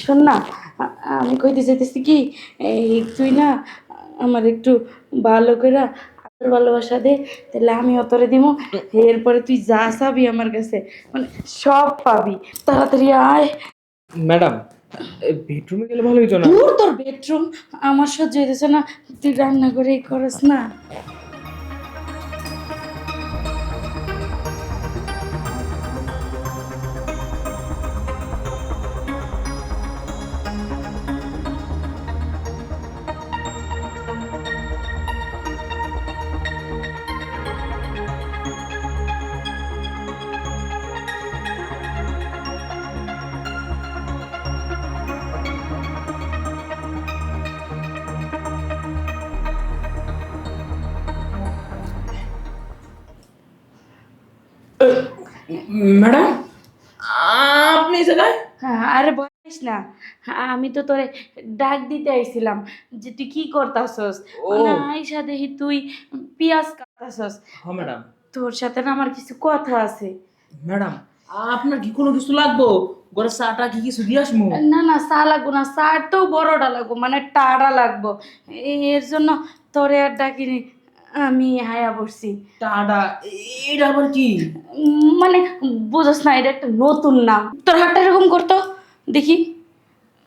শোন না, আমি কইতে চাইতেছি কি, এই তুই না আমার একটু ভালো করে আদর ভালোবাসা দে, তাহলে আমি অতরে দিব। এরপরে তুই যা চাবি আমার কাছে মানে সব পাবি। তাড়াতাড়ি আয়। ম্যাডাম, বেডরুমে গেলে ভালো হইতো না? দূর তোর বেডরুম, আমার সহ্য হইতেছে না। তুই রান্না করেই করস না। ম্যাডাম, আপনি এই জায়গায়? হ্যাঁ, আরে বলিস না, আমি তো তোরে ডাক দিতে আইছিলাম যে তুই কি করতাছস। ও না আইসা দেখি তুই পেঁয়াজ কাটতাছস। হ্যাঁ ম্যাডাম। তোর সাথে না আমার কিছু কথা আছে। ম্যাডাম, আপনার কি কোনো কিছু লাগবো? ঘরে চাটা কি কিছু দিয়ে আসমু? না না, চা লাগবো না, চার তো বড়টা লাগবো, মানে টাড়া লাগবো। এর জন্য তোরে আর ডাকিনি, আমি হায়া বসছি। টাটা? এটা আবার কি? মানে বুঝোস না, এটা একটা নতুন নাম। তোর হাতটা এরকম করতো দেখি,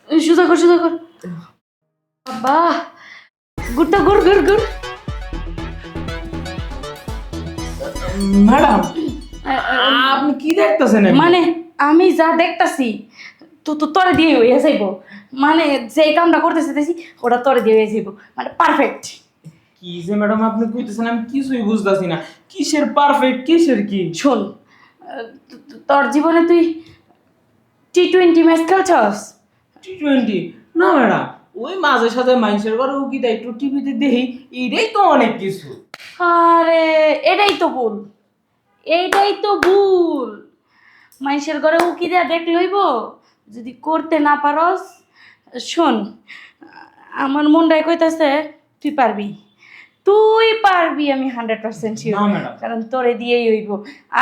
সুজা কর সুজা কর। বাহ, গুড়টা গুড় গুড় গুড়। ম্যাডাম, আপনি কি দেখতেছেন? মানে আমি যা দেখতাছি তো তো তোরে দিয়ে হইয়া যাইব। মানে যে কামটা করতেছি দেখছি ওটা তোরে দিয়ে হয়ে যাইব, মানে পারফেক্ট। কি যে ম্যাডাম আপনি কইতেছেন, আমি কিছুই বুঝতাছি না। কিসের পারফেক্ট, কিসের কি? শোন, তোর জীবনে তুই T20 ম্যাচ খেলছস? T20? না ম্যাডাম, ওই মাঝে সাঝে মানুষের ঘরে উকি দেয়, একটু টিভিতে দেখি, এইটাই তো অনেক কিছু। আরে এটাই তো ভুল, এইটাই তো ভুল। মানুষের ঘরে উকি দেয়া দেখ লইব, যদি করতে না পারস। শোন, আমার মনটাই কইতাছে তুই পারবি, তুই পারবি, আমি 100% না শিওর। ম্যাডাম। কারণ তোরে দিয়েই হইব।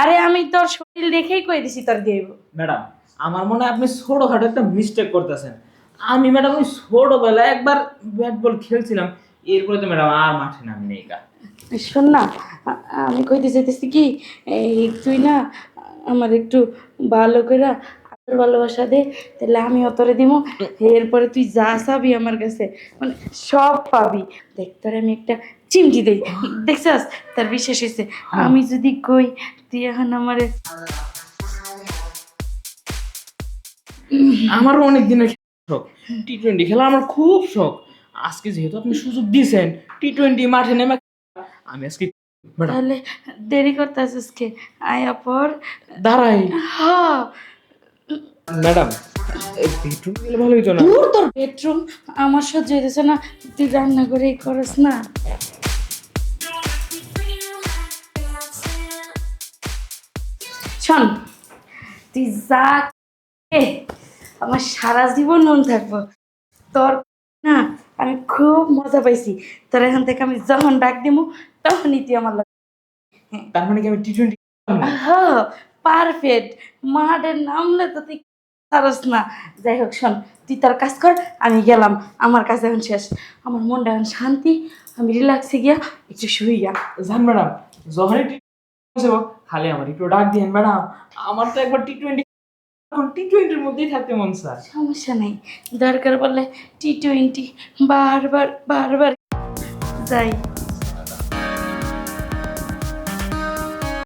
আরে আমি তোর শরীর দেখেই কই দিছি তোর দিয়ে হইব। ম্যাডাম, আমার মনে হয় আপনি ছোটখাটো একটা মিস্টেক করতেছেন। আমি ম্যাডাম ওই ছোটবেলায় একবার ব্যাট বল খেলছিলাম, এরপরে তো ম্যাডাম আর মাঠে নামি নেই গা। শোন না, আমি কইতে চাইতেছি কি, এই তুই না আমার একটু ভালো করে আদর ভালোবাসা দে, তাহলে আমি অতরে দিব। এরপরে তুই যা চাবি আমার কাছে মানে সব পাবি। দেখ তোরে আমি একটা চিমটি দেই, দেখছাস? তার বিশ্বাস হয়েছে। আমি যদি কই তুই এখন আমারে। আমারও অনেক দিনের শখ T20 খেলা, আমার খুব শখ। আজকে যেহেতু আপনি সুযোগ দিয়েছেন T20 মাঠে নেমে, আমি আজকে ম্যাডাম তাহলে দেরি করতেছিস কে? আয়া পর। দাঁড়াই। হ্যাঁ, ম্যাডাম, বেডরুম গেলে ভালো হইতো না? দূর তোর বেডরুম, আমার সহ্য হইতেছে না। তুই রান্না করেই করস না। শোন, তুই যা এ, আমার সারা জীবন মন থাকবো তোর। না, আমি খুব মজা পাইছি। তোর এখান থেকে আমি যখন ডাক দিব তখনই তুই আমার লাগে। তার মানে কি আমি T20? হ্যাঁ, পারফেক্ট। মাঠের নামলে তো তুই পারস না। যাই হোক শোন, তুই তোর কাজ কর, আমি গেলাম। আমার কাজ এখন শেষ, আমার মনটা এখন শান্তি। আমি রিল্যাক্সে গিয়া একটু শুই গা। জান ম্যাডাম, যখনই T20 খালি আমার একটু ডাক দিয়েন ম্যাডাম। আমার তো একবার T20, এখন T20-র মধ্যেই থাকতে মন চায়। সমস্যা নেই, দরকার পড়লে T20 বারবার বারবার যাই।